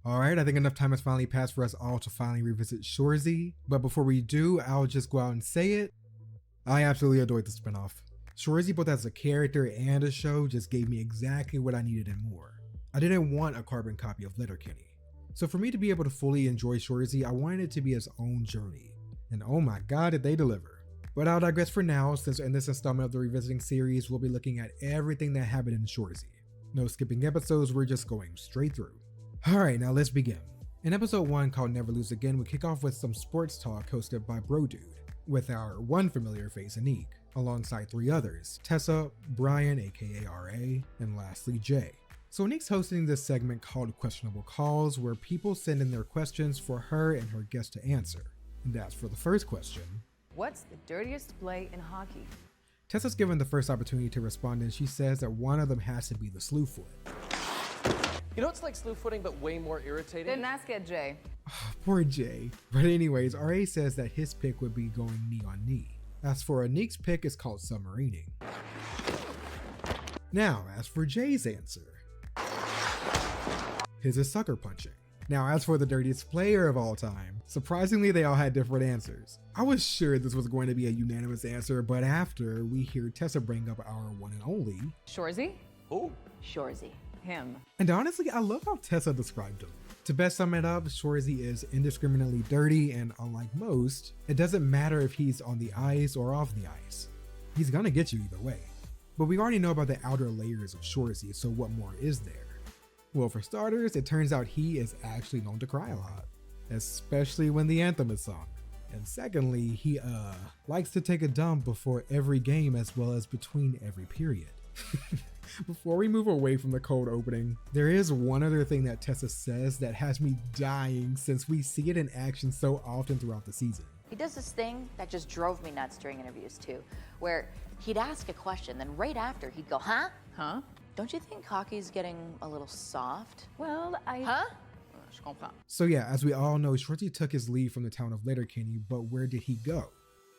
Alright, I think enough time has finally passed for us all to finally revisit Shoresy, but before we do, I'll just go out and say it. I absolutely adored the spinoff. Shoresy, both as a character and a show, just gave me exactly what I needed and more. I didn't want a carbon copy of Letterkenny. So for me to be able to fully enjoy Shoresy, I wanted it to be its own journey. And oh my god, did they deliver. But I'll digress for now, since in this installment of the Revisiting series, we'll be looking at everything that happened in Shoresy. No skipping episodes, we're just going straight through. Alright, now let's begin. In episode 1 called Never Lose Again, we kick off with some sports talk hosted by Bro Dude, with our one familiar face Anik, alongside 3 others, Tessa, Brian aka RA, and lastly Jay. So Anik's hosting this segment called Questionable Calls, where people send in their questions for her and her guest to answer. And that's for the first question. What's the dirtiest play in hockey? Tessa's given the first opportunity to respond, and she says that one of them has to be the slew foot. You know, it's like slew footing, but way more irritating. Didn't ask it, Jay. Poor Jay. But anyways, RA says that his pick would be going knee on knee. As for Anik's pick, it's called submarining. Now, as for Jay's answer, his is sucker punching. Now, as for the dirtiest player of all time, surprisingly they all had different answers. I was sure this was going to be a unanimous answer, but after we hear Tessa bring up our one and only Shoresy? Who? Shoresy. Him. And honestly, I love how Tessa described him. To best sum it up, Shoresy is indiscriminately dirty, and unlike most, it doesn't matter if he's on the ice or off the ice. He's gonna get you either way. But we already know about the outer layers of Shoresy, so what more is there? Well, for starters, it turns out he is actually known to cry a lot, especially when the anthem is sung. And secondly, he likes to take a dump before every game as well as between every period. Before we move away from the cold opening, there is one other thing that Tessa says that has me dying since we see it in action so often throughout the season. He does this thing that just drove me nuts during interviews too, where he'd ask a question, then right after he'd go, huh? Huh? Don't you think hockey's getting a little soft? Well, Huh? Je comprends. So yeah, as we all know, Shoresy took his leave from the town of Letterkenny, but where did he go?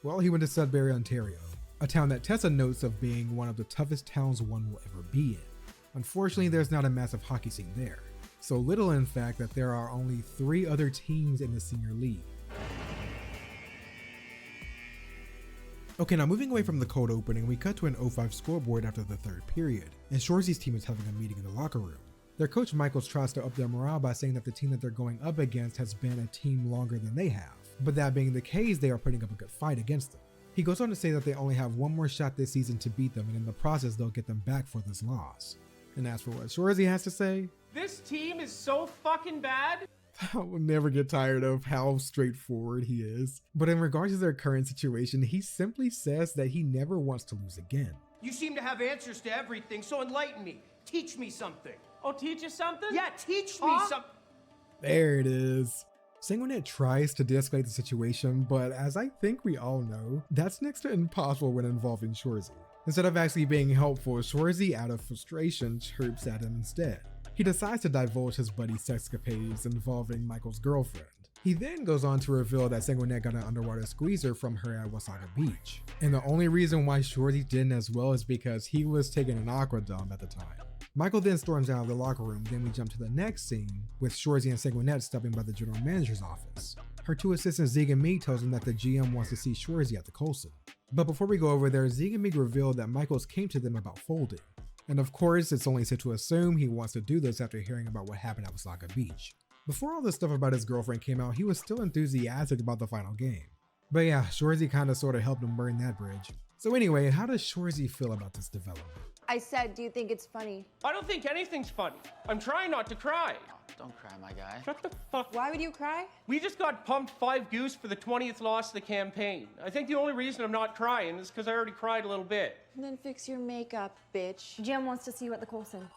Well, he went to Sudbury, Ontario, a town that Tessa notes of being one of the toughest towns one will ever be in. Unfortunately, there's not a massive hockey scene there. So little in fact that there are only 3 other teams in the senior league. Okay, now moving away from the cold opening, we cut to an 0-5 scoreboard after the 3rd period, and Shoresy's team is having a meeting in the locker room. Their coach Michaels tries to up their morale by saying that the team that they're going up against has been a team longer than they have, but that being the case, they are putting up a good fight against them. He goes on to say that they only have one more shot this season to beat them, and in the process they'll get them back for this loss. And as for what Shoresy has to say, this team is so fucking bad. I will never get tired of how straightforward he is. But in regards to their current situation, he simply says that he never wants to lose again. You seem to have answers to everything, so enlighten me. Teach me something. Oh, teach you something? Yeah, teach me something. There it is. Sanguinet tries to de-escalate the situation, but as I think we all know, that's next to impossible when involving Shoresy. Instead of actually being helpful, Shoresy, out of frustration, chirps at him instead. He decides to divulge his buddy's sexcapades involving Michael's girlfriend. He then goes on to reveal that Sanguinet got an underwater squeezer from her at Wasaga Beach. And the only reason why Shoresy didn't as well is because he was taking an aqua dump at the time. Michael then storms out of the locker room, then we jump to the next scene, with Shoresy and Sanguinet stopping by the general manager's office. Her 2 assistants Zig and Meek tells him that the GM wants to see Shoresy at the Colson. But before we go over there, Zig and Meek reveal that Michaels came to them about folding. And of course, it's only safe to assume he wants to do this after hearing about what happened at Wasaga Beach. Before all this stuff about his girlfriend came out, he was still enthusiastic about the final game. But yeah, Shoresy kinda sorta helped him burn that bridge. So anyway, how does Shoresy feel about this development? I said, do you think it's funny? I don't think anything's funny. I'm trying not to cry. Don't cry, my guy. Shut the fuck. Why would you cry? We just got pumped 5 goose for the 20th loss of the campaign. I think the only reason I'm not crying is because I already cried a little bit. And then fix your makeup, bitch. Jim wants to see you at the Colson.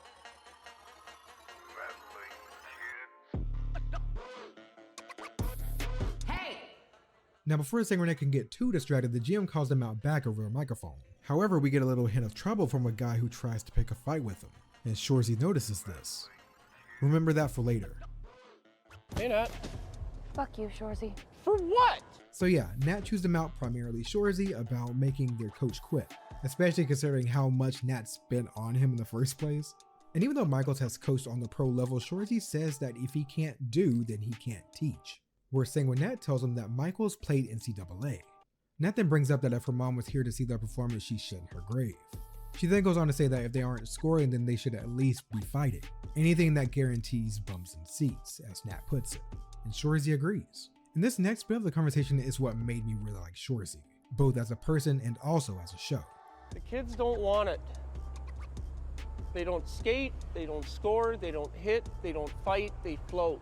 Now before Sanguinet can get too distracted, the GM calls them out back over a microphone. However, we get a little hint of trouble from a guy who tries to pick a fight with him, and Shoresy notices this. Remember that for later. Hey, Nat. Fuck you, Shoresy. For what? So yeah, Nat chews them out, primarily Shoresy, about making their coach quit, especially considering how much Nat spent on him in the first place. And even though Michaels has coached on the pro level, Shoresy says that if he can't do, then he can't teach. Where Sanguinette tells him that Michaels played NCAA. Nat then brings up that if her mom was here to see their performance, she should in her grave. She then goes on to say that if they aren't scoring, then they should at least be fighting. Anything that guarantees bums in seats, as Nat puts it. And Shoresy agrees. And this next bit of the conversation is what made me really like Shoresy, both as a person and also as a show. The kids don't want it. They don't skate, they don't score, they don't hit, they don't fight, they float.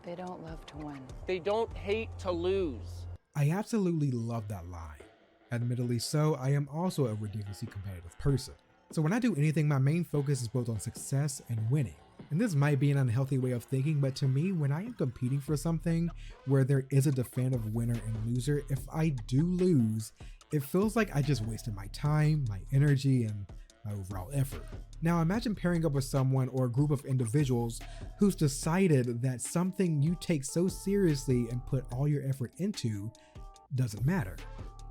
They don't love to win. They don't hate to lose. I absolutely love that line. Admittedly so, I am also a ridiculously competitive person. So when I do anything, my main focus is both on success and winning. And this might be an unhealthy way of thinking, but to me, when I am competing for something where there is a definitive winner and loser, if I do lose, it feels like I just wasted my time, my energy, and my overall effort. Now imagine pairing up with someone or a group of individuals who's decided that something you take so seriously and put all your effort into doesn't matter.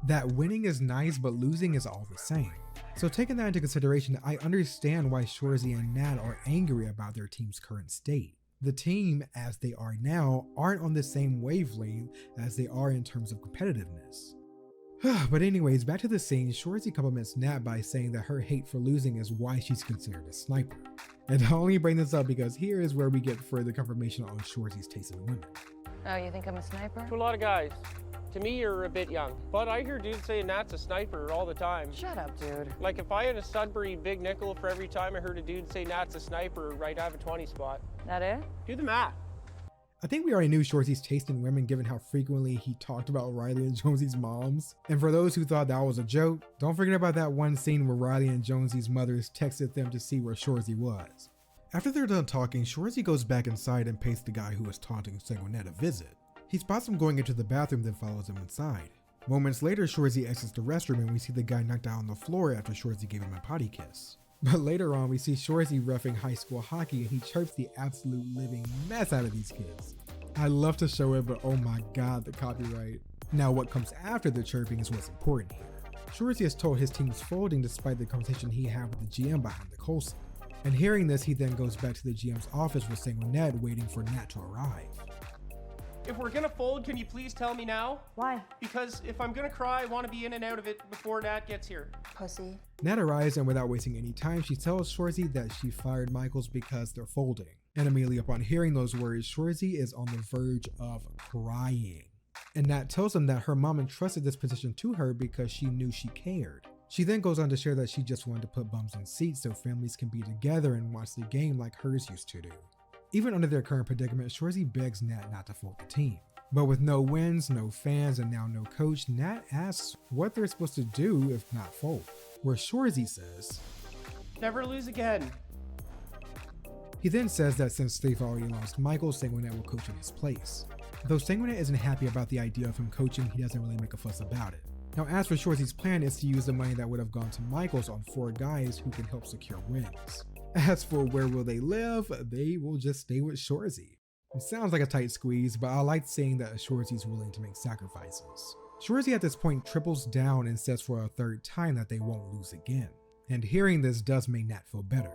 That winning is nice, but losing is all the same. So taking that into consideration, I understand why Shoresy and Nat are angry about their team's current state. The team, as they are now, aren't on the same wavelength as they are in terms of competitiveness. But anyways, back to the scene, Shoresy compliments Nat by saying that her hate for losing is why she's considered a sniper. And I only bring this up because here is where we get further confirmation on Shoresy's taste in women. Oh, you think I'm a sniper? To a lot of guys. To me, you're a bit young. But I hear dudes say Nat's a sniper all the time. Shut up, dude. Like if I had a Sudbury big nickel for every time I heard a dude say Nat's a sniper, right, I have a 20 spot. That it? Do the math. I think we already knew Shoresy's taste in women given how frequently he talked about Riley and Jonesy's moms. And for those who thought that was a joke, don't forget about that one scene where Riley and Jonesy's mothers texted them to see where Shoresy was. After they're done talking, Shoresy goes back inside and pays the guy who was taunting Sanguinette a visit. He spots him going into the bathroom, then follows him inside. Moments later, Shoresy exits the restroom and we see the guy knocked out on the floor after Shoresy gave him a potty kiss. But later on, we see Shoresy reffing high school hockey and he chirps the absolute living mess out of these kids. I love to show it, but oh my god, the copyright. Now what comes after the chirping is what's important here. Shoresy is told his team is folding despite the conversation he had with the GM behind the Coulson. And hearing this, he then goes back to the GM's office with Sanguinette waiting for Nat to arrive. If we're gonna fold, can you please tell me now? Why? Because if I'm gonna cry, I want to be in and out of it before Nat gets here. Pussy. Nat arrives and without wasting any time, she tells Shoresy that she fired Michaels because they're folding. And immediately upon hearing those words, Shoresy is on the verge of crying. And Nat tells him that her mom entrusted this position to her because she knew she cared. She then goes on to share that she just wanted to put bums in seats so families can be together and watch the game like hers used to do. Even under their current predicament, Shoresy begs Nat not to fold the team. But with no wins, no fans, and now no coach, Nat asks what they're supposed to do if not fold. Where Shoresy says, Never lose again. He then says that since they've already lost Michael, Sanguinette will coach in his place. Though Sanguinette isn't happy about the idea of him coaching, he doesn't really make a fuss about it. Now as for Shoresy's plan is to use the money that would have gone to Michaels on 4 guys who can help secure wins. As for where will they live, they will just stay with Shoresy. It sounds like a tight squeeze, but I like seeing that Shoresy is willing to make sacrifices. Shoresy at this point triples down and says for a 3rd time that they won't lose again. And hearing this does make Nat feel better.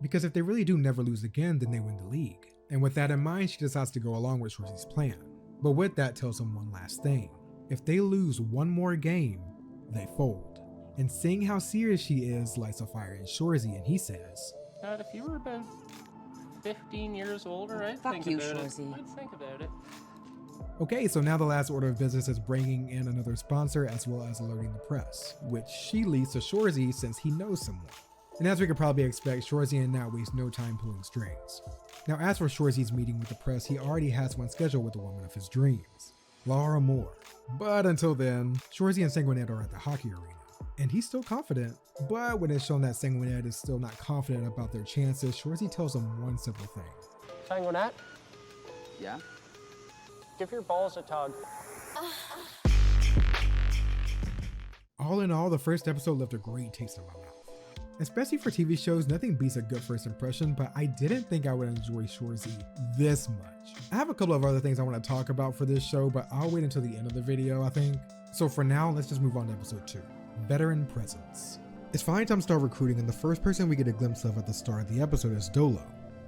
Because if they really do never lose again, then they win the league. And with that in mind, she decides to go along with Shoresy's plan. But with that tells him one last thing. If they lose one more game, they fold. And seeing how serious she is lights a fire in Shoresy and he says, God, if you were about 15 years older, I'd Fuck think you, about Shoresy. it. I'd think about it. Okay, so now the last order of business is bringing in another sponsor as well as alerting the press, which she leads to Shoresy since he knows someone. And as we could probably expect, Shoresy and Nat waste no time pulling strings. Now as for Shoresy's meeting with the press, he already has one scheduled with the woman of his dreams, Laura Moore. But until then, Shoresy and Sanguinette are at the hockey arena. And he's still confident, but when it's shown that Sanguinette is still not confident about their chances, Shoresy tells him one simple thing. Sanguinette, Yeah? give your balls a tug. All in all, the first episode left a great taste in my mouth. Especially for TV shows, nothing beats a good first impression, but I didn't think I would enjoy Shoresy this much. I have a couple of other things I want to talk about for this show, but I'll wait until the end of the video, I think. So for now, let's just move on to episode 2. Veteran Presence. It's finally time to start recruiting, and the first person we get a glimpse of at the start of the episode is Dolo,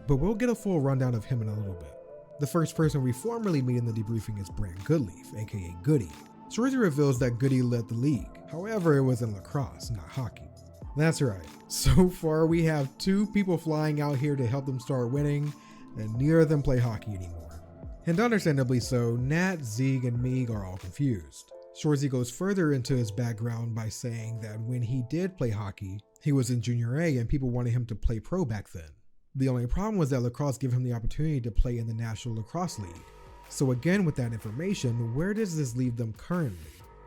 but we'll get a full rundown of him in a little bit. The first person we formally meet in the debriefing is Brand Goodleaf, aka Goody. Shoresy reveals that Goody led the league, however it was in lacrosse, not hockey. That's right, so far we have 2 people flying out here to help them start winning, and neither of them play hockey anymore. And understandably so, Nat, Zeeg, and Meeg are all confused. Shoresy goes further into his background by saying that when he did play hockey, he was in Junior A and people wanted him to play pro back then. The only problem was that lacrosse gave him the opportunity to play in the National Lacrosse League. So again, with that information, where does this leave them currently?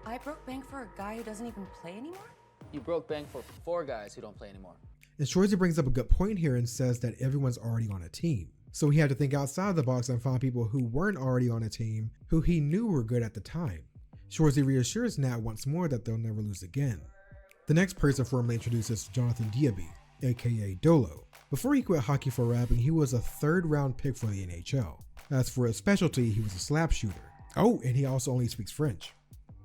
I broke bank for a guy who doesn't even play anymore? You broke bank for 4 guys who don't play anymore. And Shoresy brings up a good point here and says that everyone's already on a team. So he had to think outside the box and find people who weren't already on a team who he knew were good at the time. Shoresy reassures Nat once more that they'll never lose again. The next person formally introduced is Jonathan Diaby, aka Dolo. Before he quit hockey for rapping, he was a 3rd round pick for the NHL. As for his specialty, he was a slap shooter. Oh, and he also only speaks French.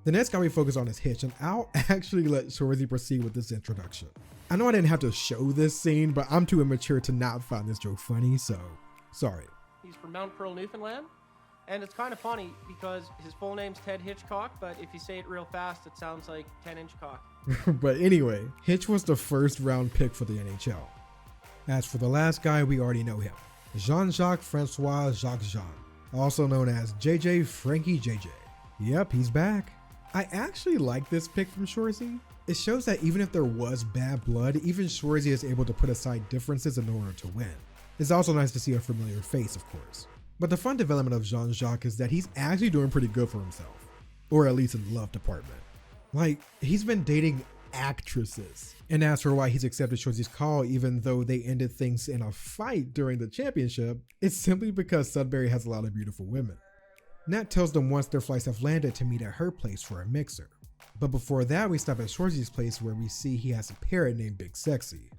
The next guy we focus on is Hitch, and I'll actually let Shoresy proceed with this introduction. I know I didn't have to show this scene, but I'm too immature to not find this joke funny, so sorry. He's from Mount Pearl, Newfoundland. And it's kind of funny because his full name's Ted Hitchcock, but if you say it real fast, it sounds like 10-inch cock. But anyway, Hitch was the 1st round pick for the NHL. As for the last guy, we already know him. Jean-Jacques Francois Jacques Jean, also known as JJ Frankie JJ. Yep, he's back. I actually like this pick from Shoresy. It shows that even if there was bad blood, even Shoresy is able to put aside differences in order to win. It's also nice to see a familiar face, of course. But the fun development of Jean-Jacques is that he's actually doing pretty good for himself. Or at least in the love department. Like, he's been dating actresses. And as for why he's accepted Shoresy's call even though they ended things in a fight during the championship, it's simply because Sudbury has a lot of beautiful women. Nat tells them once their flights have landed to meet at her place for a mixer. But before that, we stop at Shoresy's place where we see he has a parrot named Big Sexy.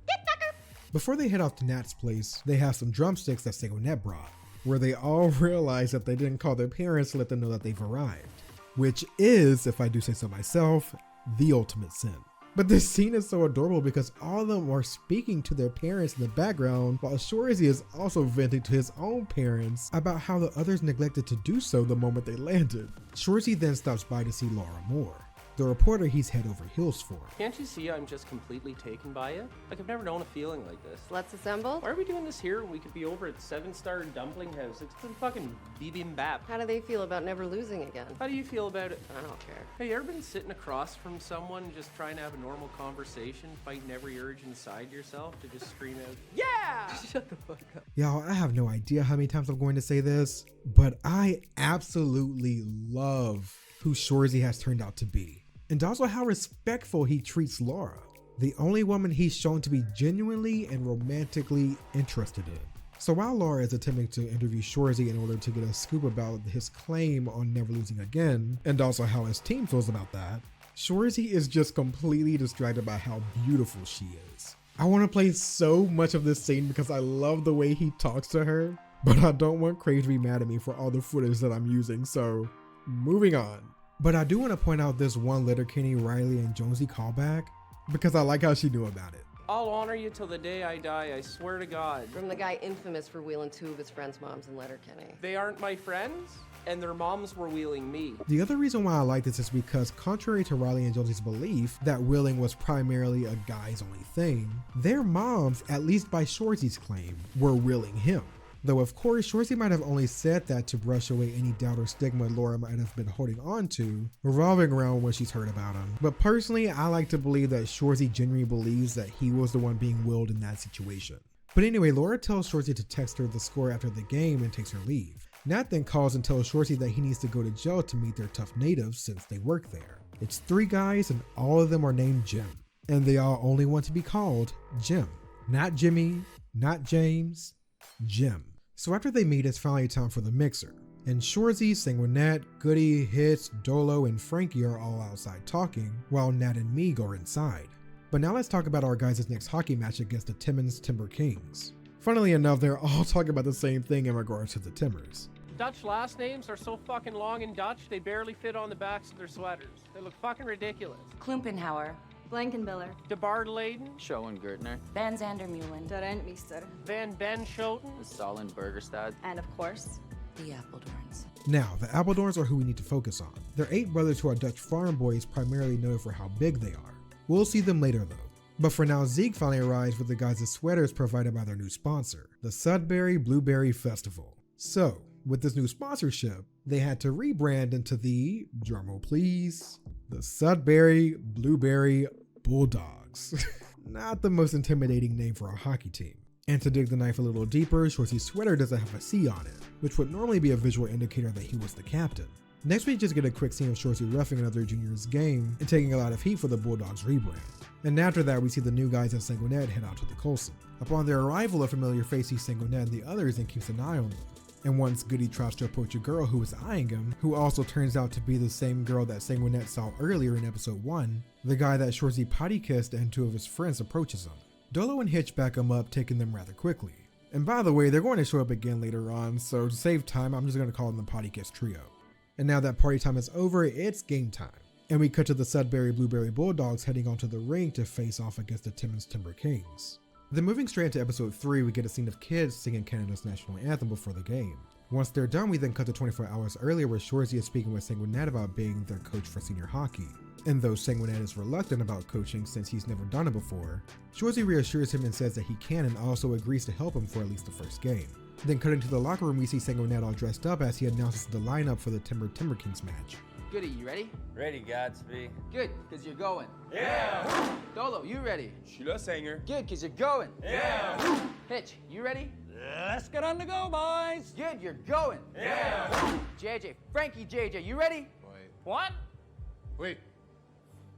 Before they head off to Nat's place, they have some drumsticks that Sanguinet brought, where they all realize that they didn't call their parents to let them know that they've arrived. Which is, if I do say so myself, the ultimate sin. But this scene is so adorable because all of them are speaking to their parents in the background, while Shoresy is also venting to his own parents about how the others neglected to do so the moment they landed. Shoresy then stops by to see Laura Moore, the reporter he's head over heels for. Can't you see I'm just completely taken by it? Like, I've never known a feeling like this. Let's assemble. Why are we doing this here when we could be over at 7-Star Dumpling House? It's in fucking bibimbap. How do they feel about never losing again? How do you feel about it? I don't care. Hey, you ever been sitting across from someone just trying to have a normal conversation, fighting every urge inside yourself to just scream out, yeah! Shut the fuck up. Y'all, I have no idea how many times I'm going to say this, but I absolutely love who Shoresy has turned out to be. And also how respectful he treats Laura, the only woman he's shown to be genuinely and romantically interested in. So while Laura is attempting to interview Shoresy in order to get a scoop about his claim on never losing again, and also how his team feels about that, Shoresy is just completely distracted by how beautiful she is. I want to play so much of this scene because I love the way he talks to her, but I don't want Craig to be mad at me for all the footage that I'm using, so moving on. But I do want to point out this one Letterkenny, Riley, and Jonesy callback because I like how she knew about it. I'll honor you till the day I die, I swear to God. From the guy infamous for wheeling 2 of his friends' moms in Letterkenny. They aren't my friends, and their moms were wheeling me. The other reason why I like this is because contrary to Riley and Jonesy's belief that wheeling was primarily a guy's only thing, their moms, at least by Shoresy's claim, were wheeling him. Though of course, Shoresy might have only said that to brush away any doubt or stigma Laura might have been holding on to, revolving around what she's heard about him. But personally, I like to believe that Shoresy genuinely believes that he was the one being willed in that situation. But anyway, Laura tells Shoresy to text her the score after the game and takes her leave. Nat then calls and tells Shoresy that he needs to go to jail to meet their tough natives since they work there. It's 3 guys and all of them are named Jim. And they all only want to be called Jim. Not Jimmy, not James, Jim. So after they meet, it's finally time for the mixer. And Shoresy, Sanguinet, Goody, Hitch, Dolo, and Frankie are all outside talking, while Nat and Meeg are inside. But now let's talk about our guys' next hockey match against the Timmins Timber Kings. Funnily enough, they're all talking about the same thing in regards to the Timbers. Dutch last names are so fucking long in Dutch, they barely fit on the backs of their sweaters. They look fucking ridiculous. Klumpenhauer. Blankenbiller. DeBar-Laden, Schoengertner, Van Zandermeulen. Der Rentmeester. Van Ben Schoten. the Stalin Burgerstad. And of course, The Appledorns. Now, the Appledorns are who we need to focus on. They're 8 brothers who are Dutch farm boys primarily known for how big they are. We'll see them later though. But for now, Zeke finally arrives with the guys' sweaters provided by their new sponsor, the Sudbury Blueberry Festival. So, with this new sponsorship, they had to rebrand into the, drumroll please, the Sudbury Blueberry Bulldogs. Not the most intimidating name for a hockey team. And to dig the knife a little deeper, Shoresy's sweater doesn't have a C on it, which would normally be a visual indicator that he was the captain. Next we just get a quick scene of Shoresy roughing another junior's game and taking a lot of heat for the Bulldogs rebrand. And after that we see the new guys in Sanguinet head out to the Coulson. Upon their arrival, a familiar face sees Sanguinet and the others and keeps an eye on them. And once Goody tries to approach a girl who is eyeing him, who also turns out to be the same girl that Sanguinet saw earlier in episode 1, the guy that Shoresy potty kissed and 2 of his friends approaches him. Dolo and Hitch back him up, taking them rather quickly. And by the way, they're going to show up again later on, so to save time, I'm just going to call them the potty kiss trio. And now that party time is over, it's game time. And we cut to the Sudbury Blueberry Bulldogs heading onto the ring to face off against the Timmins Timber Kings. Then moving straight into episode 3, we get a scene of kids singing Canada's national anthem before the game. Once they're done, we then cut to 24 hours earlier where Shoresy is speaking with Sanguinet about being their coach for senior hockey. And though Sanguinet is reluctant about coaching since he's never done it before, Shoresy reassures him and says that he can and also agrees to help him for at least the first game. Then cutting to the locker room, we see Sanguinet all dressed up as he announces the lineup for the Timber Kings match. Goody, you ready? Ready, Gatsby. Good, because you're going. Yeah! Dolo, you ready? Sheila Sanger. Good, because you're going. Yeah! Hitch, you ready? Let's get on the go, boys! Good, you're going. Yeah! JJ, Frankie JJ, you ready? Wait. What? Wait.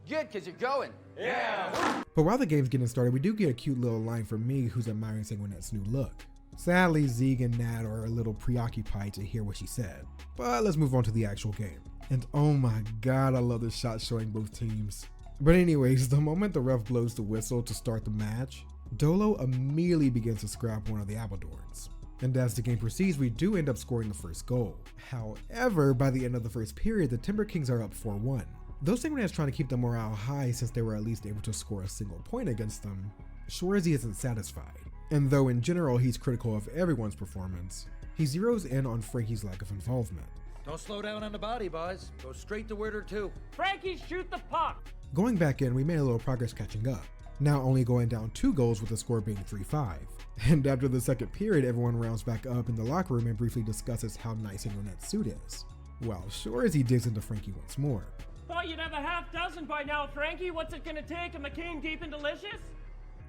Good, because you're going. Yeah! But while the game's getting started, we do get a cute little line from me who's admiring Sanguinet's new look. Sadly, Zeke and Nat are a little preoccupied to hear what she said. But let's move on to the actual game. And oh my god, I love the shot showing both teams. But anyways, the moment the ref blows the whistle to start the match, Dolo immediately begins to scrap one of the Appledorns. And as the game proceeds, we do end up scoring the first goal. However, by the end of the first period, the Timber Kings are up 4-1. Though Sanguinet is trying to keep the morale high since they were at least able to score a single point against them, Shoresy isn't satisfied. And though in general he's critical of everyone's performance, he zeroes in on Frankie's lack of involvement. Don't slow down on the body, boys. Go straight to Witter 2. Frankie, shoot the puck! Going back in, we made a little progress catching up, now only going down 2 goals with the score being 3-5. And after the second period, everyone rounds back up in the locker room and briefly discusses how nice Sanguinet's suit is, while Shoresy digs into Frankie once more. Thought you'd have a half dozen by now, Frankie. What's it gonna take? A McCain deep and delicious?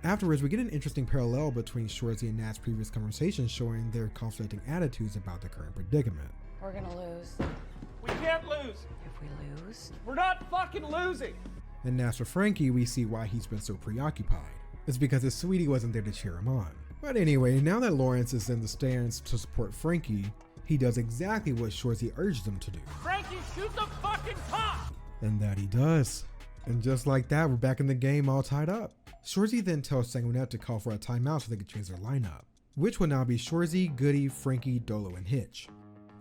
Afterwards, we get an interesting parallel between Shoresy and Nat's previous conversations showing their conflicting attitudes about the current predicament. We're gonna lose. We can't lose. If we lose, We're not fucking losing. And as for Frankie, we see why he's been so preoccupied. It's because his sweetie wasn't there to cheer him on. But anyway, now that Lawrence is in the stands to support Frankie, he does exactly what Shoresy urged him to do. Frankie, shoot the fucking puck! And that he does. And just like that, we're back in the game all tied up. Shoresy then tells Sanguinet to call for a timeout so they can change their lineup, which will now be Shoresy, Goody, Frankie, Dolo, and Hitch.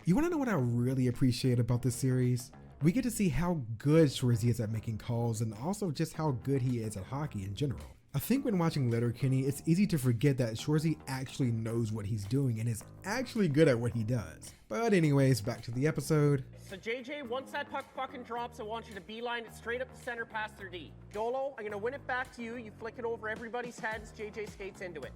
You want to know what I really appreciate about this series? We get to see how good Shoresy is at making calls and also just how good he is at hockey in general. I think when watching Letterkenny, it's easy to forget that Shoresy actually knows what he's doing and is actually good at what he does. But anyways, back to the episode. So JJ, once that puck fucking drops, I want you to beeline it straight up the center past their D. Dolo, I'm gonna win it back to you. You flick it over everybody's heads. JJ skates into it.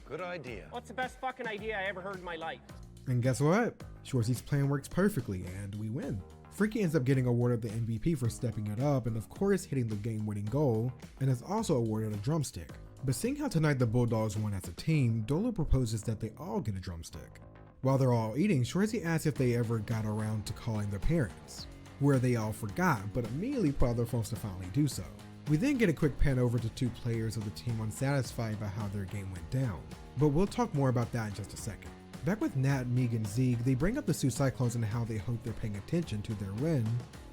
Good idea. What's the best fucking idea I ever heard in my life? And guess what? Shoresy's plan works perfectly and we win. Frankie ends up getting awarded the MVP for stepping it up and of course hitting the game-winning goal, and is also awarded a drumstick. But seeing how tonight the Bulldogs won as a team, Dolo proposes that they all get a drumstick. While they're all eating, Shoresy asks if they ever got around to calling their parents, where they all forgot but immediately put on their phones to finally do so. We then get a quick pan over to 2 players of the team unsatisfied by how their game went down, but we'll talk more about that in just a second. Back with Nat, Meeg, and Zeke, they bring up the Sioux Cyclones and how they hope they're paying attention to their win,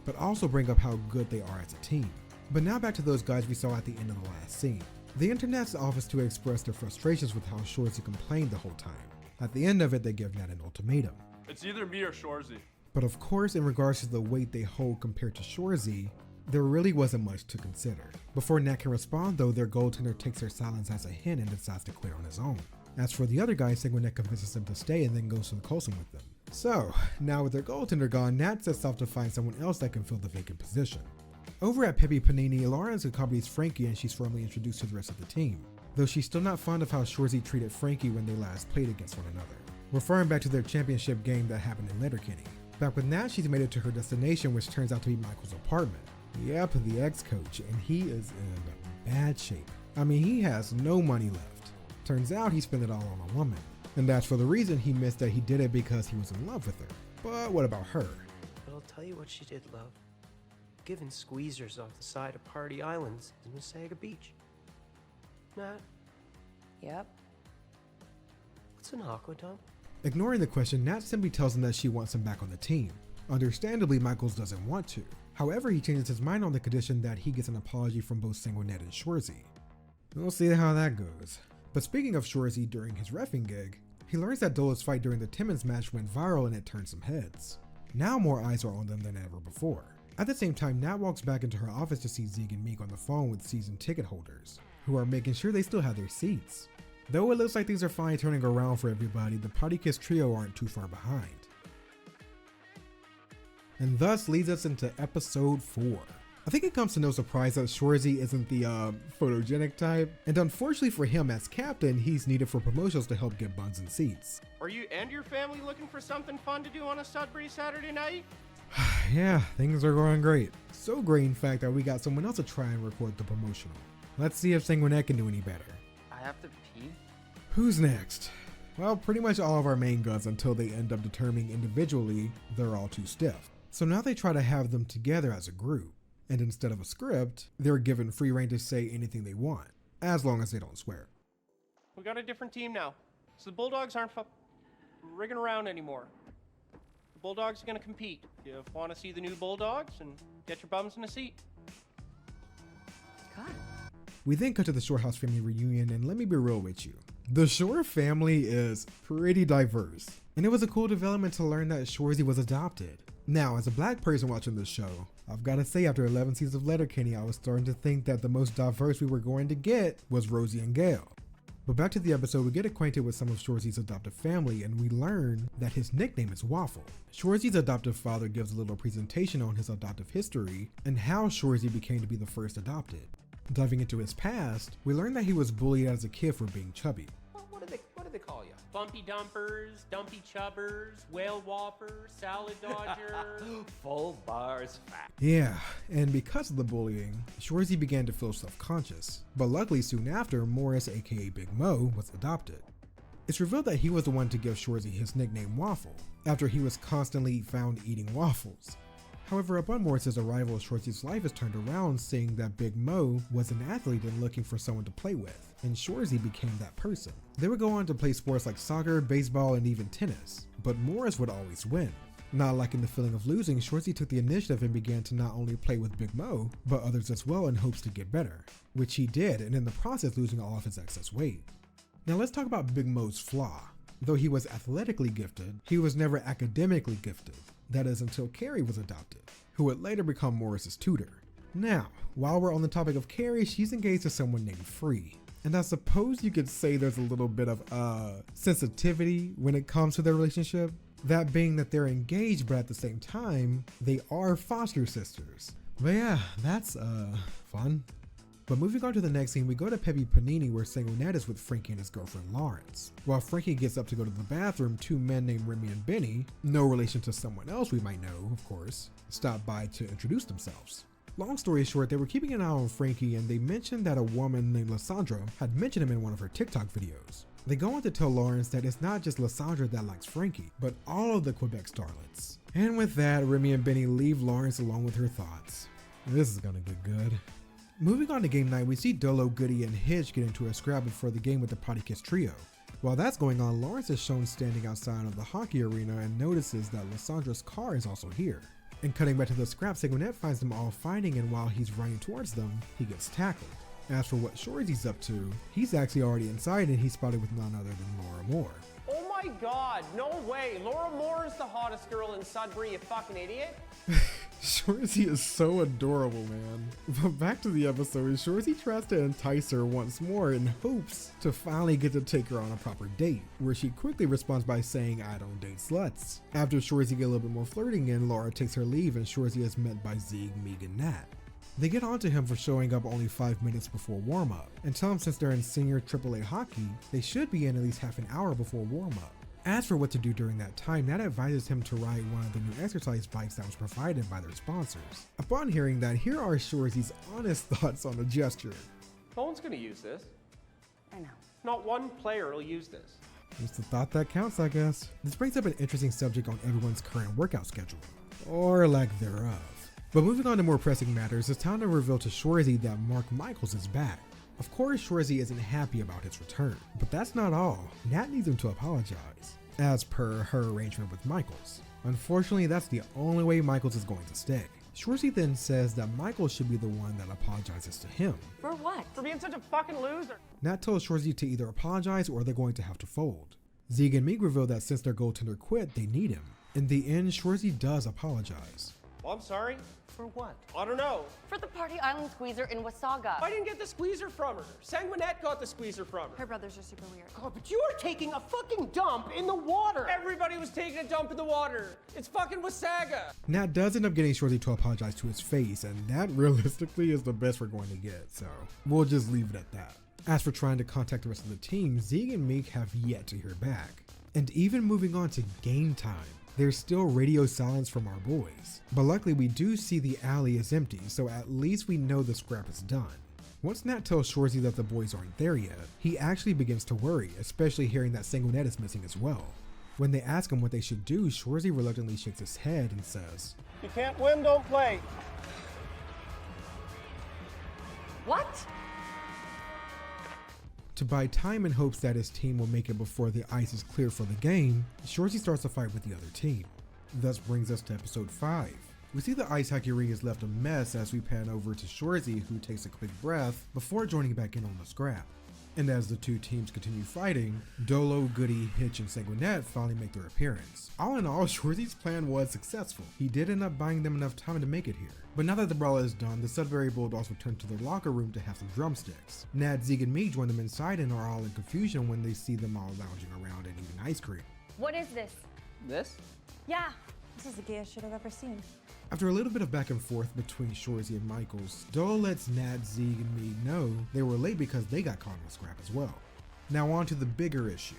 but also bring up how good they are as a team. But now back to those guys we saw at the end of the last scene. The internet's offers to express their frustrations with how Shoresy complained the whole time. At the end of it, they give Nat an ultimatum. It's either me or Shoresy. But of course, in regards to the weight they hold compared to Shoresy, There really wasn't much to consider. Before Nat can respond though, their goaltender takes their silence as a hint and decides to quit on his own. As for the other guy, Sanguinet convinces him to stay and then goes to the Coulson with them. So, now with their goaltender gone, Nat sets off to find someone else that can fill the vacant position. Over at Peppy Panini, Lawrence accompanies Frankie and she's formally introduced to the rest of the team, though she's still not fond of how Shoresy treated Frankie when they last played against one another, referring back to their championship game that happened in Letterkenny. Back with Nat, she's made it to her destination, which turns out to be Michael's apartment. Yep, the ex-coach, and he is in bad shape. I mean, he has no money left. Turns out he spent it all on a woman. And that's for the reason he missed that he did it because he was in love with her. But what about her? But I'll tell you what she did love. Giving squeezers off the side of Party Islands in Wasaga Beach. Nat, Yep. what's an aqua dump? Ignoring the question, Nat simply tells him that she wants him back on the team. Understandably, Michaels doesn't want to. However, he changes his mind on the condition that he gets an apology from both Sanguinet and Shoresy. We'll see how that goes. But speaking of Shoresy, during his reffing gig, he learns that Dolo's fight during the Timmins match went viral and it turned some heads. Now more eyes are on them than ever before. At the same time, Nat walks back into her office to see Zeke and Meek on the phone with season ticket holders, who are making sure they still have their seats. Though it looks like things are finally turning around for everybody, the Potty Kiss trio aren't too far behind. And thus leads us into episode 4. I think it comes to no surprise that Shoresy isn't the photogenic type, and unfortunately for him as captain, he's needed for promotions to help get buns and seats. Are you and your family looking for something fun to do on a Sudbury Saturday night? Yeah, things are going great. So great in fact that we got someone else to try and record the promotional. Let's see if Sanguinet can do any better. I have to pee? Who's next? Well, pretty much all of our main guns until they end up determining individually they're all too stiff. So now they try to have them together as a group. And instead of a script, they're given free rein to say anything they want, as long as they don't swear. We got a different team now, so the Bulldogs aren't rigging around anymore. The Bulldogs are going to compete. If you want to see the new Bulldogs, and get your bums in a seat. God. We then cut to the Shore House family reunion, and let me be real with you. The Shore family is pretty diverse, and it was a cool development to learn that Shoresy was adopted. Now, as a black person watching this show, I've got to say after 11 seasons of Letterkenny, I was starting to think that the most diverse we were going to get was Rosie and Gail. But back to the episode, we get acquainted with some of Shoresy's adoptive family, and we learn that his nickname is Waffle. Shoresy's adoptive father gives a little presentation on his adoptive history and how Shoresy became to be the first adopted. Diving into his past, we learn that he was bullied as a kid for being chubby. What do they call you? Bumpy dumpers, dumpy chubbers, whale whopper, salad dodger. Full bars fat. Yeah, and because of the bullying, Shoresy began to feel self-conscious. But luckily soon after, Morris aka Big Mo was adopted. It's revealed that he was the one to give Shoresy his nickname Waffle, after he was constantly found eating waffles. However, upon Morris's arrival, Shoresy's life is turned around, seeing that Big Mo was an athlete and looking for someone to play with, and Shoresy became that person. They would go on to play sports like soccer, baseball, and even tennis, but Morris would always win. Not liking the feeling of losing, Shoresy took the initiative and began to not only play with Big Mo, but others as well in hopes to get better, which he did, and in the process losing all of his excess weight. Now let's talk about Big Mo's flaw. Though he was athletically gifted, he was never academically gifted. That is until Carrie was adopted, who would later become Morris's tutor. Now, while we're on the topic of Carrie, she's engaged to someone named Free. And I suppose you could say there's a little bit of sensitivity when it comes to their relationship. That being that they're engaged, but at the same time, they are foster sisters. But yeah, that's fun. But moving on to the next scene, we go to Peppy Panini where Sanguinet is with Frankie and his girlfriend Lawrence. While Frankie gets up to go to the bathroom, two men named Remy and Benny, no relation to someone else we might know, of course, stop by to introduce themselves. Long story short, they were keeping an eye on Frankie and they mentioned that a woman named Lysandra had mentioned him in one of her TikTok videos. They go on to tell Lawrence that it's not just Lysandra that likes Frankie, but all of the Quebec starlets. And with that, Remy and Benny leave Lawrence alone with her thoughts. This is gonna get good. Moving on to game night, we see Dolo, Goody, and Hitch get into a scrap before the game with the Potty Kiss trio. While that's going on, Lawrence is shown standing outside of the hockey arena and notices that Lysandra's car is also here. And cutting back to the scrap, Sanguinet finds them all fighting, and while he's running towards them, he gets tackled. As for what Shoresy's up to, he's actually already inside and he's spotted with none other than Laura Moore. Oh my god, no way. Laura Moore is the hottest girl in Sudbury, you fucking idiot. Shoresy is so adorable, man. But back to the episode, Shoresy tries to entice her once more in hopes to finally get to take her on a proper date, where she quickly responds by saying, "I don't date sluts." After Shoresy get a little bit more flirting in, Laura takes her leave and Shoresy is met by Zeke, Meeg, and Nat. They get on to him for showing up only 5 minutes before warm-up, and tell him since they're in senior AAA hockey, they should be in at least half an hour before warm-up. As for what to do during that time, Nat advises him to ride one of the new exercise bikes that was provided by their sponsors. Upon hearing that, here are Shoresy's honest thoughts on the gesture. No one's gonna use this. I know. Not one player will use this. It's the thought that counts, I guess. This brings up an interesting subject on everyone's current workout schedule, or lack thereof. But moving on to more pressing matters, it's time to reveal to Shoresy that Mark Michaels is back. Of course, Shoresy isn't happy about his return, but that's not all. Nat needs him to apologize, as per her arrangement with Michaels. Unfortunately, that's the only way Michaels is going to stay. Shoresy then says that Michaels should be the one that apologizes to him. For what? For being such a fucking loser. Nat tells Shoresy to either apologize or they're going to have to fold. Zeke and Meeg reveal that since their goaltender quit, they need him. In the end, Shoresy does apologize. Well, I'm sorry. For what? I don't know. For the Party Island squeezer in Wasaga. I didn't get the squeezer from her. Sanguinette got the squeezer from her. Her brothers are super weird. God, but you are taking a fucking dump in the water. Everybody was taking a dump in the water. It's fucking Wasaga. Nat does end up getting Shoresy to apologize to his face, and that realistically is the best we're going to get, so we'll just leave it at that. As for trying to contact the rest of the team, Zeke and Meek have yet to hear back. And even moving on to game time, there's still radio silence from our boys. But luckily we do see the alley is empty, so at least we know the scrap is done. Once Nat tells Shoresy that the boys aren't there yet, he actually begins to worry, especially hearing that Sanguinette is missing as well. When they ask him what they should do, Shoresy reluctantly shakes his head and says, You can't win, don't play. What? To buy time in hopes that his team will make it before the ice is clear for the game, Shoresy starts a fight with the other team. Thus brings us to episode 5. We see the ice hockey ring is left a mess as we pan over to Shoresy, who takes a quick breath before joining back in on the scrap. And as the two teams continue fighting, Dolo, Goody, Hitch, and Sanguinette finally make their appearance. All in all, Shoresy's plan was successful. He did end up buying them enough time to make it here. But now that the brawl is done, the Sudbury Bulldogs return to their locker room to have some drumsticks. Nat, Zeke, and me join them inside and are all in confusion when they see them all lounging around and eating ice cream. What is this? This? Yeah. This is the gayest shit I've ever seen. After a little bit of back and forth between Shoresy and Michaels, Dole lets Nat, Zeke, and me know they were late because they got caught in the scrap as well. Now on to the bigger issue.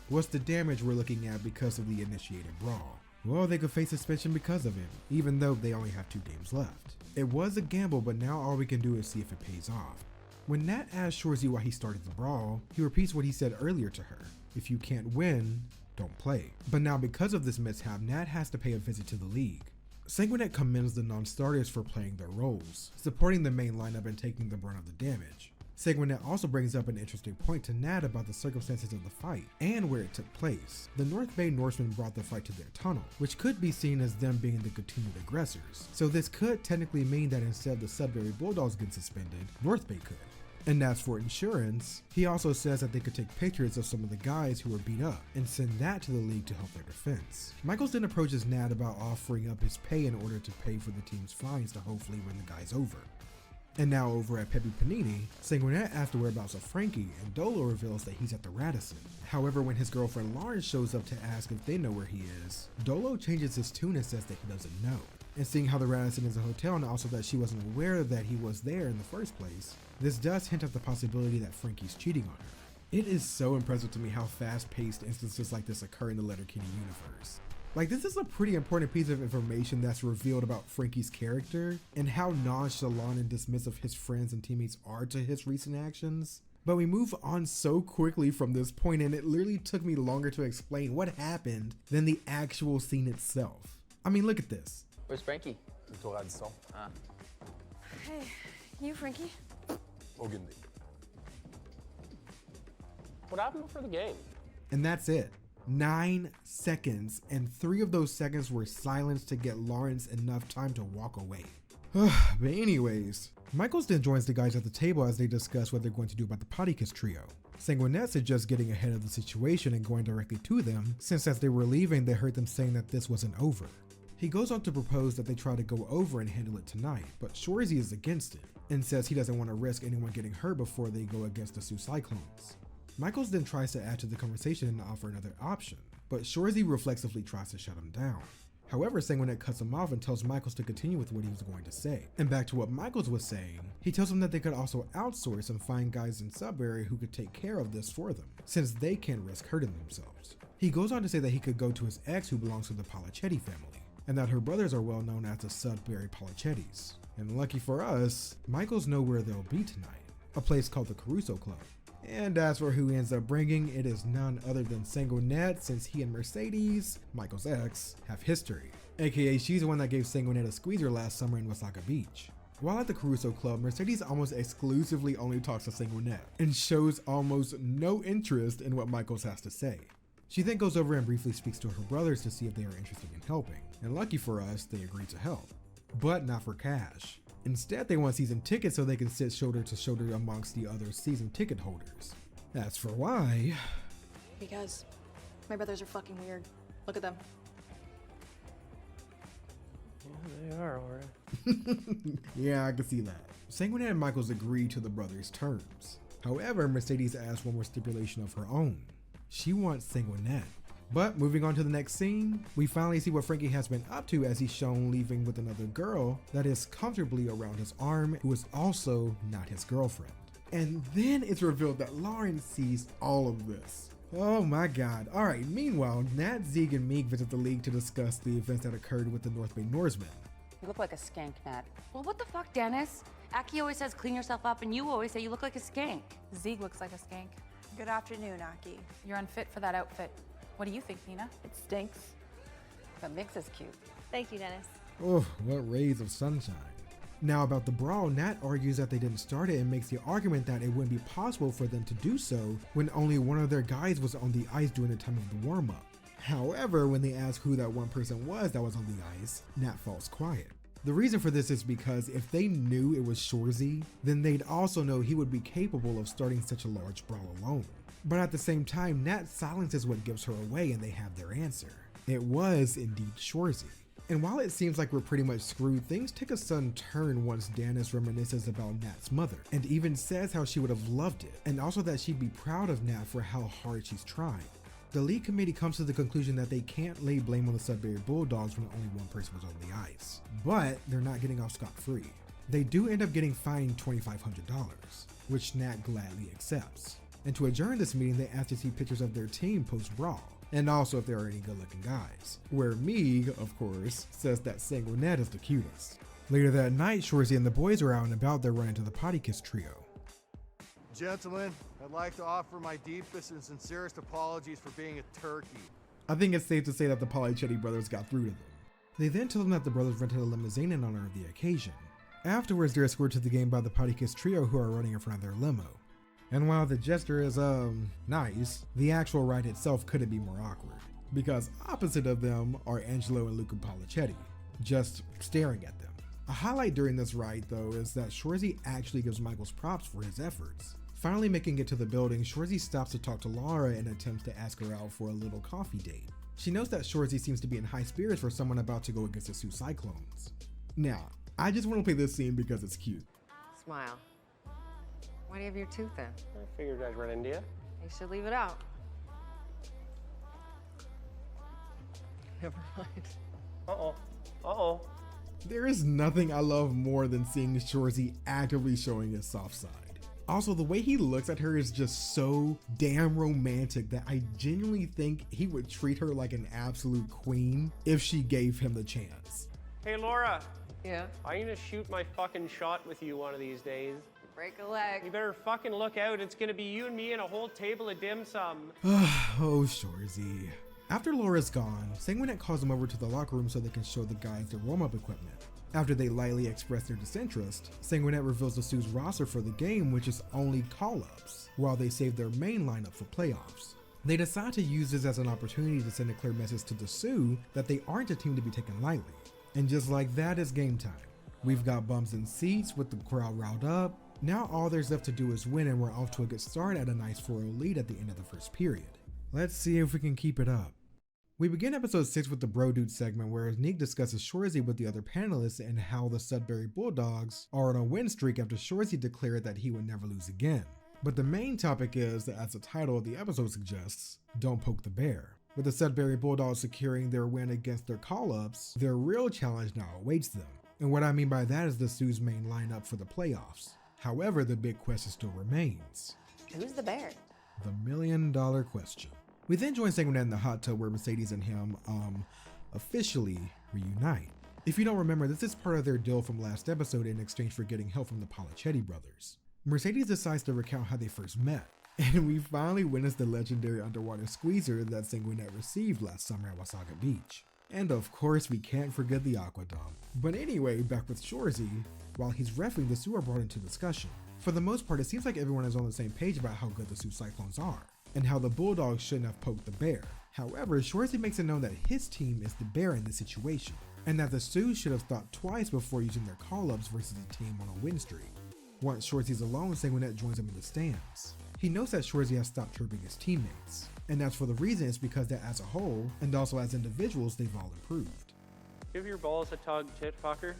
What's the damage we're looking at because of the initiated brawl? Well, they could face suspension because of him, even though they only have 2 games left. It was a gamble, but now all we can do is see if it pays off. When Nat asks Shoresy why he started the brawl, he repeats what he said earlier to her. If you can't win, don't play. But now because of this mishap, Nat has to pay a visit to the league. Sanguinette commends the non-starters for playing their roles, supporting the main lineup and taking the brunt of the damage. Sanguinette also brings up an interesting point to Nat about the circumstances of the fight and where it took place. The North Bay Norsemen brought the fight to their tunnel, which could be seen as them being the continued aggressors. So this could technically mean that instead of the Sudbury Bulldogs getting suspended, North Bay could. And as for insurance, he also says that they could take pictures of some of the guys who were beat up and send that to the league to help their defense. Michaels then approaches Nat about offering up his pay in order to pay for the team's fines to hopefully win the guys over. And now over at Pepe Panini, Sanguinette asks the whereabouts of Frankie, and Dolo reveals that he's at the Radisson. However, when his girlfriend Lauren shows up to ask if they know where he is, Dolo changes his tune and says that he doesn't know. And seeing how the Radisson is a hotel and also that she wasn't aware that he was there in the first place, this does hint at the possibility that Frankie's cheating on her. It is so impressive to me how fast-paced instances like this occur in the Letterkenny universe. Like, this is a pretty important piece of information that's revealed about Frankie's character and how nonchalant and dismissive his friends and teammates are to his recent actions. But we move on so quickly from this point, and it literally took me longer to explain what happened than the actual scene itself. I mean, look at this. Where's Frankie? Plutôt Radisson. Ah. Hey, you Frankie? Aucune. What happened before the game? And that's it. 9 seconds, and 3 of those seconds were silence to get Lawrence enough time to walk away. But anyways, Michaels then joins the guys at the table as they discuss what they're going to do about the Potty Kiss trio. Sanguinette suggests getting ahead of the situation and going directly to them, since as they were leaving they heard them saying that this wasn't over. He goes on to propose that they try to go over and handle it tonight, but Shoresy is against it and says he doesn't want to risk anyone getting hurt before they go against the Sioux Cyclones. Michaels then tries to add to the conversation and offer another option, but Shoresy reflexively tries to shut him down. However, Sanguinet cuts him off and tells Michaels to continue with what he was going to say. And back to what Michaels was saying, he tells him that they could also outsource and find guys in Sudbury who could take care of this for them, since they can't risk hurting themselves. He goes on to say that he could go to his ex who belongs to the Polichetti family, and that her brothers are well known as the Sudbury Polichettis. And lucky for us, Michaels know where they'll be tonight, a place called the Caruso Club. And as for who he ends up bringing, it is none other than Sanguinet, since he and Mercedes, Michael's ex, have history. AKA she's the one that gave Sanguinet a squeezer last summer in Wasaga Beach. While at the Caruso Club, Mercedes almost exclusively only talks to Sanguinet and shows almost no interest in what Michaels has to say. She then goes over and briefly speaks to her brothers to see if they are interested in helping, and lucky for us, they agree to help. But not for cash. Instead, they want season tickets so they can sit shoulder to shoulder amongst the other season ticket holders. As for why... Because my brothers are fucking weird. Look at them. Yeah, they are, Laura. Yeah, I can see that. Sanguinet and Michaels agree to the brothers' terms. However, Mercedes asks one more stipulation of her own. She wants Sanguinet. But moving on to the next scene, we finally see what Frankie has been up to as he's shown leaving with another girl that is comfortably around his arm, who is also not his girlfriend. And then it's revealed that Lauren sees all of this. Oh my god. Alright, meanwhile, Nat, Zeke, and Meek visit the league to discuss the events that occurred with the North Bay Norsemen. You look like a skank, Nat. Well, what the fuck, Dennis? Aki always says clean yourself up, and you always say you look like a skank. Zeke looks like a skank. Good afternoon, Aki. You're unfit for that outfit. What do you think, Nina? It stinks. But Mix is cute. Thank you, Dennis. Oh, what rays of sunshine. Now about the brawl, Nat argues that they didn't start it and makes the argument that it wouldn't be possible for them to do so when only one of their guys was on the ice during the time of the warm-up. However, when they ask who that one person was that was on the ice, Nat falls quiet. The reason for this is because if they knew it was Shoresy, then they'd also know he would be capable of starting such a large brawl alone. But at the same time, Nat's silence is what gives her away and they have their answer. It was indeed Shoresy. And while it seems like we're pretty much screwed, things take a sudden turn once Dennis reminisces about Nat's mother, and even says how she would have loved it, and also that she'd be proud of Nat for how hard she's trying. The league committee comes to the conclusion that they can't lay blame on the Sudbury Bulldogs when only one person was on the ice. But they're not getting off scot-free. They do end up getting fined $2,500, which Nat gladly accepts. And to adjourn this meeting, they ask to see pictures of their team post-brawl, and also if there are any good-looking guys. Where Meeg, of course, says that Sanguinet is the cutest. Later that night, Shoresy and the boys are out and about. They run into the Potty Kiss trio. Gentlemen, I'd like to offer my deepest and sincerest apologies for being a turkey. I think it's safe to say that the Polichetti brothers got through to them. They then tell them that the brothers rented a limousine in honor of the occasion. Afterwards, they're escorted to the game by the Potty Kiss trio, who are running in front of their limo. And while the gesture is, nice, the actual ride itself couldn't be more awkward. Because opposite of them are Angelo and Luca Polichetti, just staring at them. A highlight during this ride, though, is that Shoresy actually gives Michaels props for his efforts. Finally making it to the building, Shoresy stops to talk to Laura and attempts to ask her out for a little coffee date. She knows that Shoresy seems to be in high spirits for someone about to go against the Sioux Cyclones. Now, I just want to play this scene because it's cute. Smile. Why do you have your tooth in? I figured I'd run into you. You should leave it out. Never mind. Uh-oh. Uh-oh. There is nothing I love more than seeing Shoresy actively showing his soft side. Also, the way he looks at her is just so damn romantic that I genuinely think he would treat her like an absolute queen if she gave him the chance. Hey, Laura. Yeah? I'm gonna shoot my fucking shot with you one of these days. Break a leg. You better fucking look out. It's gonna be you and me and a whole table of dim sum. Oh, Shoresy. After Laura's gone, Sanguinet calls them over to the locker room so they can show the guys their warm-up equipment. After they lightly express their disinterest, Sanguinet reveals the Sioux's roster for the game, which is only call-ups, while they save their main lineup for playoffs. They decide to use this as an opportunity to send a clear message to the Sioux that they aren't a team to be taken lightly. And just like that, it's game time. We've got bums in seats with the crowd riled up. Now all there's left to do is win, and we're off to a good start at a nice 4-0 lead at the end of the first period. Let's see if we can keep it up. We begin episode 6 with the Bro Dude segment where Nick discusses Shoresy with the other panelists and how the Sudbury Bulldogs are on a win streak after Shoresy declared that he would never lose again. But the main topic is, as the title of the episode suggests, don't poke the bear. With the Sudbury Bulldogs securing their win against their call-ups, their real challenge now awaits them. And what I mean by that is the Sioux's main lineup for the playoffs. However, the big question still remains. Who's the bear? The million-dollar question. We then join Sanguinet in the hot tub where Mercedes and him, officially reunite. If you don't remember, this is part of their deal from last episode in exchange for getting help from the Polichetti brothers. Mercedes decides to recount how they first met, and we finally witness the legendary underwater squeezer that Sanguinet received last summer at Wasaga Beach. And of course, we can't forget the aqua dump. But anyway, back with Shoresy, while he's reffing, the Sioux are brought into discussion. For the most part, it seems like everyone is on the same page about how good the Sioux Cyclones are, and how the Bulldogs shouldn't have poked the bear. However, Shoresy makes it known that his team is the bear in this situation, and that the Sioux should have thought twice before using their call-ups versus a team on a win streak. Once Shoresy's alone, Sanguinet joins him in the stands. He notes that Shoresy has stopped chirping his teammates, and as for the reason, it's because that as a whole, and also as individuals, they've all improved. Give your balls a tug, tit fucker.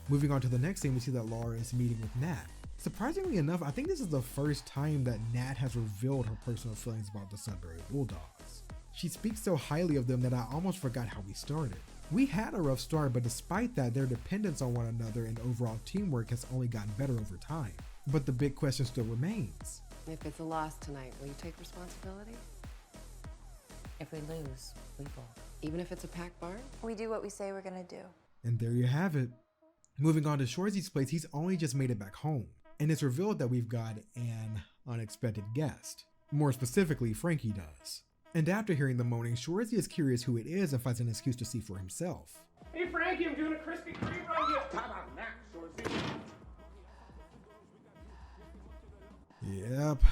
Moving on to the next scene, we see that Laura is meeting with Nat. Surprisingly enough, I think this is the first time that Nat has revealed her personal feelings about the Sudbury Bulldogs. She speaks so highly of them that I almost forgot how we started. We had a rough start, but despite that, their dependence on one another and overall teamwork has only gotten better over time. But the big question still remains. If it's a loss tonight, will you take responsibility? If we lose, we will. Even if it's a packed barn? We do what we say we're gonna do. And there you have it. Moving on to Shoresy's place, he's only just made it back home, and it's revealed that we've got an unexpected guest. More specifically, Frankie does. And after hearing the moaning, Shoresy is curious who it is and finds an excuse to see for himself. Hey Frankie, I'm doing a Krispy Kreme run here. How about that, Shoresy? Yep.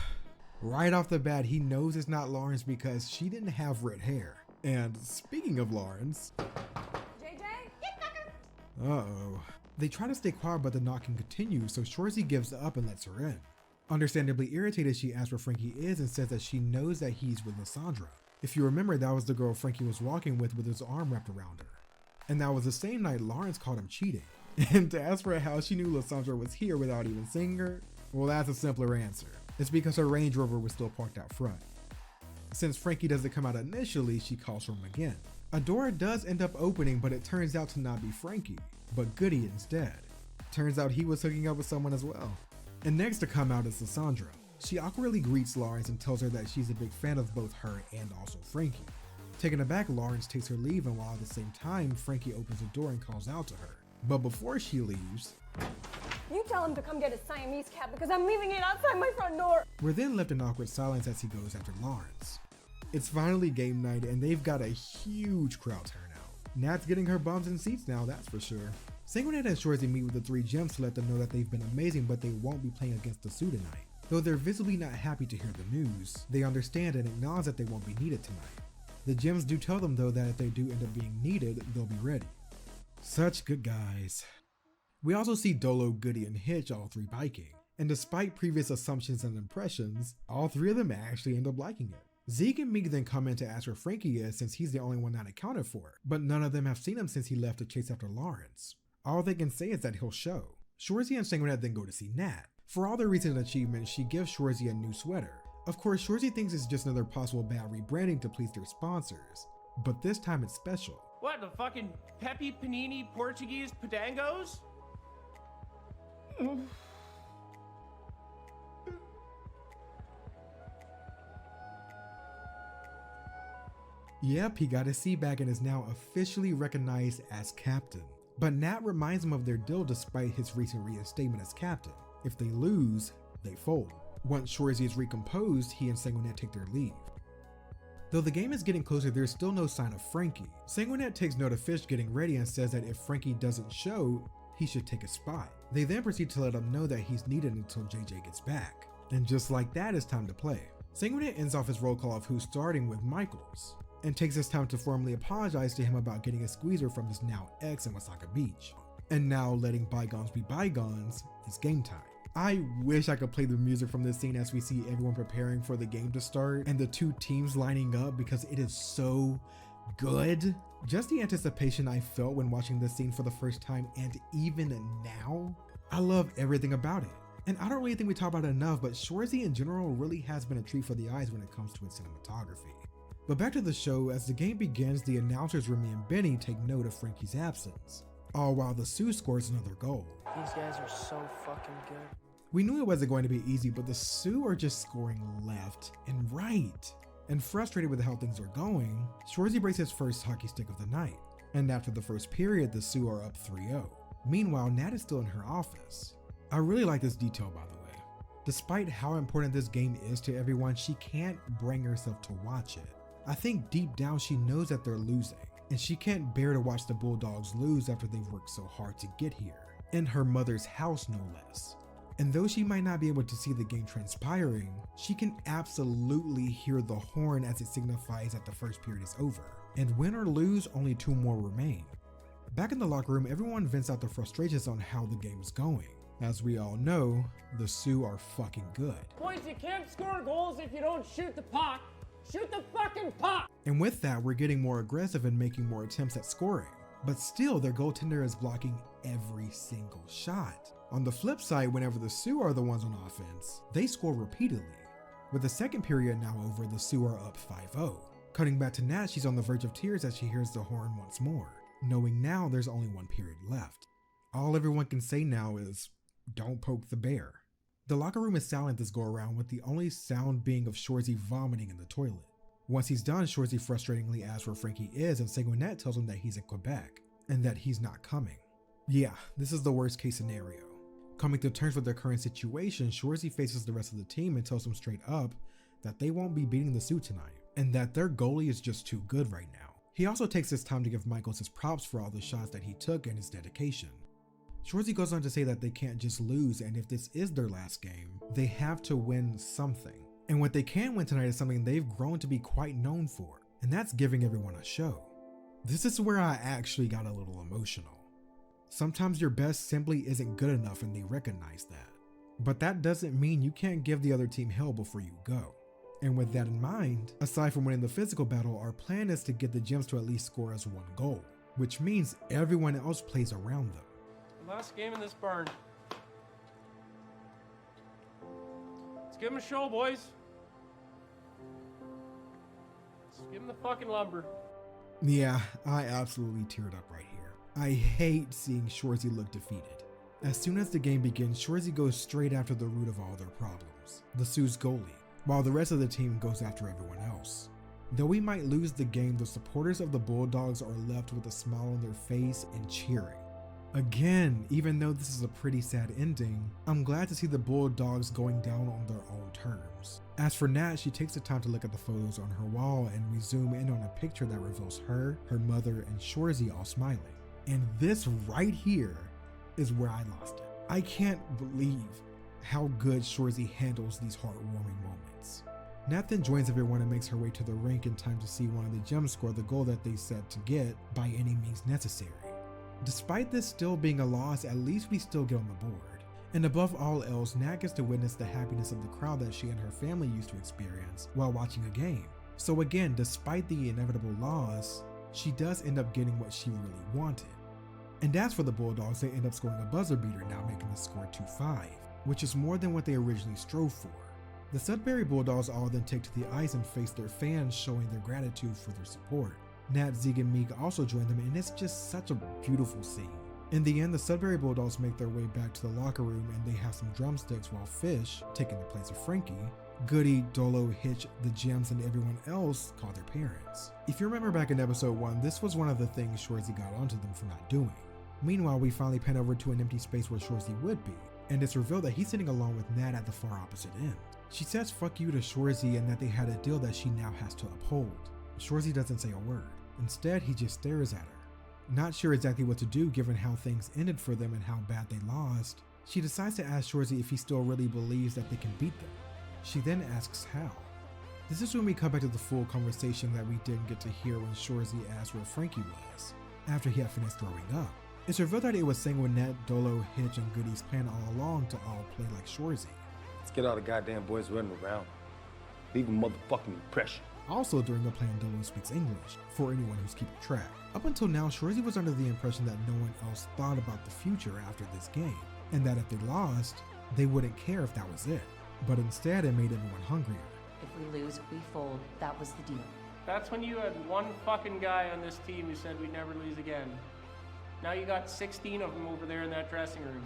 Right off the bat, he knows it's not Lawrence because she didn't have red hair. And speaking of Lawrence... JJ? Uh-oh. They try to stay quiet, but the knocking continues, so Shoresy gives up and lets her in. Understandably irritated, she asks where Frankie is and says that she knows that he's with Lysandra. If you remember, that was the girl Frankie was walking with his arm wrapped around her. And that was the same night Lawrence caught him cheating. And to ask for how she knew Lysandra was here without even seeing her, well, that's a simpler answer. It's because her Range Rover was still parked out front. Since Frankie doesn't come out initially, she calls for him again. A door does end up opening, but it turns out to not be Frankie, but Goody instead. Turns out he was hooking up with someone as well. And next to come out is Lysandra. She awkwardly greets Lawrence and tells her that she's a big fan of both her and also Frankie. Taken aback, Lawrence takes her leave, and while at the same time, Frankie opens the door and calls out to her. But before she leaves, You tell him to come get his Siamese cat because I'm leaving it outside my front door. we're then left in awkward silence as he goes after Lawrence. It's finally game night and they've got a huge crowd turnout. Nat's getting her bums in seats now, that's for sure. Sanguinet and Shoresy meet with the three gems to let them know that they've been amazing, but they won't be playing against the Sioux tonight. Though they're visibly not happy to hear the news, they understand and acknowledge that they won't be needed tonight. The gems do tell them though that if they do end up being needed, they'll be ready. Such good guys. We also see Dolo, Goody, and Hitch all three biking. And despite previous assumptions and impressions, all three of them actually end up liking it. Zeke and Meek then come in to ask where Frankie is since he's the only one not accounted for, but none of them have seen him since he left to chase after Lawrence. All they can say is that he'll show. Shoresy and Sanguinet then go to see Nat. For all their recent achievements, she gives Shoresy a new sweater. Of course, Shoresy thinks it's just another possible bad rebranding to please their sponsors, but this time it's special. What, the fucking Pepe Panini Portuguese Padangos? Yep, he got his seat back and is now officially recognized as captain. But Nat reminds him of their deal despite his recent reinstatement as captain. If they lose, they fold. Once Shoresy is recomposed, he and Sanguinet take their leave. Though the game is getting closer, there's still no sign of Frankie. Sanguinet takes note of Fish getting ready and says that if Frankie doesn't show, he should take a spot. They then proceed to let him know that he's needed until JJ gets back. And just like that, it's time to play. Sanguinet ends off his roll call of who's starting with Michaels, and takes his time to formally apologize to him about getting a squeezer from his now ex in Wasaga Beach. And now letting bygones be bygones, it's game time. I wish I could play the music from this scene as we see everyone preparing for the game to start and the two teams lining up because it is so good. Just the anticipation I felt when watching this scene for the first time, and even now, I love everything about it. And I don't really think we talk about it enough, but Shoresy in general really has been a treat for the eyes when it comes to its cinematography. But back to the show, as the game begins, the announcers Remy and Benny take note of Frankie's absence, all while the Sioux scores another goal. These guys are so fucking good. We knew it wasn't going to be easy, but the Sioux are just scoring left and right. And frustrated with how things are going, Shoresy breaks his first hockey stick of the night. And after the first period, the Sioux are up 3-0. Meanwhile, Nat is still in her office. I really like this detail, by the way. Despite how important this game is to everyone, she can't bring herself to watch it. I think deep down she knows that they're losing, and she can't bear to watch the Bulldogs lose after they've worked so hard to get here. In her mother's house, no less. And though she might not be able to see the game transpiring, she can absolutely hear the horn as it signifies that the first period is over. And win or lose, only 2 more remain. Back in the locker room, everyone vents out their frustrations on how the game is going. As we all know, the Sioux are fucking good. Boys, you can't score goals if you don't shoot the puck. Shoot the fucking puck! And with that, we're getting more aggressive and making more attempts at scoring. But still, their goaltender is blocking every single shot. On the flip side, whenever the Sioux are the ones on offense, they score repeatedly. With the second period now over, the Sioux are up 5-0. Cutting back to Nat, she's on the verge of tears as she hears the horn once more, knowing now there's only 1 period left. All everyone can say now is, don't poke the bear. The locker room is silent this go around, with the only sound being of Shoresy vomiting in the toilet. Once he's done, Shoresy frustratingly asks where Frankie is, and Sanguinette tells him that he's in Quebec, and that he's not coming. Yeah, this is the worst case scenario. Coming to terms with their current situation, Shoresy faces the rest of the team and tells them straight up that they won't be beating the Sioux tonight, and that their goalie is just too good right now. He also takes his time to give Michaels his props for all the shots that he took and his dedication. Shoresy goes on to say that they can't just lose, and if this is their last game, they have to win something. And what they can win tonight is something they've grown to be quite known for, and that's giving everyone a show. This is where I actually got a little emotional. Sometimes your best simply isn't good enough, and they recognize that. But that doesn't mean you can't give the other team hell before you go. And with that in mind, aside from winning the physical battle, our plan is to get the Gems to at least score us 1 goal, which means everyone else plays around them. Last game in this barn. Let's give him a show, boys. Let's give him the fucking lumber. Yeah, I absolutely teared up right here. I hate seeing Shoresy look defeated. As soon as the game begins, Shoresy goes straight after the root of all their problems, the Sioux's goalie, while the rest of the team goes after everyone else. Though we might lose the game, the supporters of the Bulldogs are left with a smile on their face and cheering. Again, even though this is a pretty sad ending, I'm glad to see the Bulldogs going down on their own terms. As for Nat, she takes the time to look at the photos on her wall, and we zoom in on a picture that reveals her, her mother, and Shoresy all smiling. And this right here is where I lost it. I can't believe how good Shoresy handles these heartwarming moments. Nat then joins everyone and makes her way to the rink in time to see one of the Gems score the goal that they set to get by any means necessary. Despite this still being a loss, at least we still get on the board. And above all else, Nat gets to witness the happiness of the crowd that she and her family used to experience while watching a game. So again, despite the inevitable loss, she does end up getting what she really wanted. And as for the Bulldogs, they end up scoring a buzzer beater, now making the score 2-5, which is more than what they originally strove for. The Sudbury Bulldogs all then take to the ice and face their fans, showing their gratitude for their support. Nat, Zeke, and Meek also join them, and it's just such a beautiful scene. In the end, the Sudbury Bulldogs make their way back to the locker room, and they have some drumsticks while Fish, taking the place of Frankie, Goody, Dolo, Hitch, the Gems, and everyone else call their parents. If you remember back in episode 1, this was one of the things Shoresy got onto them for not doing. Meanwhile, we finally pan over to an empty space where Shoresy would be, and it's revealed that he's sitting along with Nat at the far opposite end. She says fuck you to Shoresy and that they had a deal that she now has to uphold. Shoresy doesn't say a word. Instead, he just stares at her. Not sure exactly what to do given how things ended for them and how bad they lost, she decides to ask Shoresy if he still really believes that they can beat them. She then asks how. This is when we come back to the full conversation that we didn't get to hear when Shoresy asked where Frankie was, after he had finished throwing up. It's revealed that it was Sanguinette, Dolo, Hitch, and Goody's plan all along to all play like Shoresy. Let's get all the goddamn boys running around. Leave a motherfucking impression. Also during the plan, Dolo speaks English, for anyone who's keeping track. Up until now, Shoresy was under the impression that no one else thought about the future after this game, and that if they lost, they wouldn't care if that was it. But instead, it made everyone hungrier. If we lose, we fold. That was the deal. That's when you had one fucking guy on this team who said we'd never lose again. Now you got 16 of them over there in that dressing room.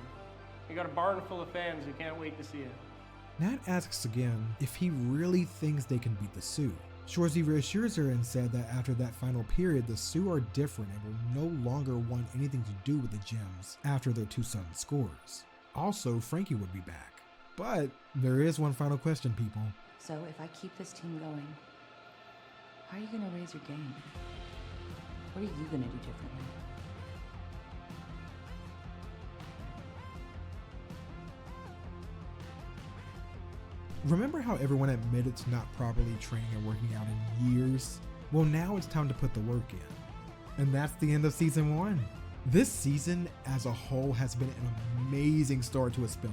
You got a barn full of fans who can't wait to see it. Nat asks again if he really thinks they can beat the Sioux. Shoresy reassures her and said that after that final period, the Sioux are different and will no longer want anything to do with the Gems after their two sons scores. Also, Frankie would be back. But there is one final question, people. So if I keep this team going, how are you gonna raise your game? What are you gonna do differently? Remember how everyone admitted to not properly training and working out in years? Well, now it's time to put the work in. And that's the end of season 1. This season as a whole has been an amazing start to a spinoff.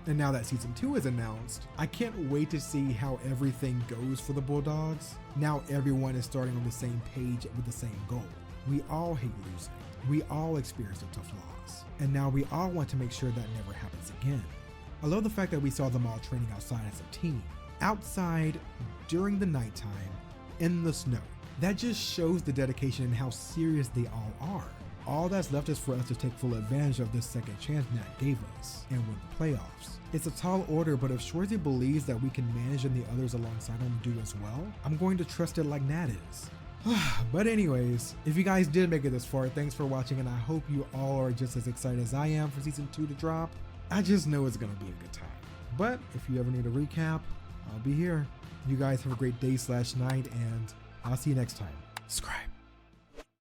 And now that season 2 is announced, I can't wait to see how everything goes for the Bulldogs. Now everyone is starting on the same page with the same goal. We all hate losing. We all experienced a tough loss. And now we all want to make sure that never happens again. I love the fact that we saw them all training outside as a team. Outside, during the nighttime, in the snow. That just shows the dedication and how serious they all are. All that's left is for us to take full advantage of this second chance Nat gave us and win the playoffs. It's a tall order, but if Shoresy believes that we can manage and the others alongside him do as well, I'm going to trust it like Nat is. But anyways, if you guys did make it this far, thanks for watching, and I hope you all are just as excited as I am for season 2 to drop. I just know it's gonna be a good time. But if you ever need a recap, I'll be here. You guys have a great day/night, and I'll see you next time. Subscribe.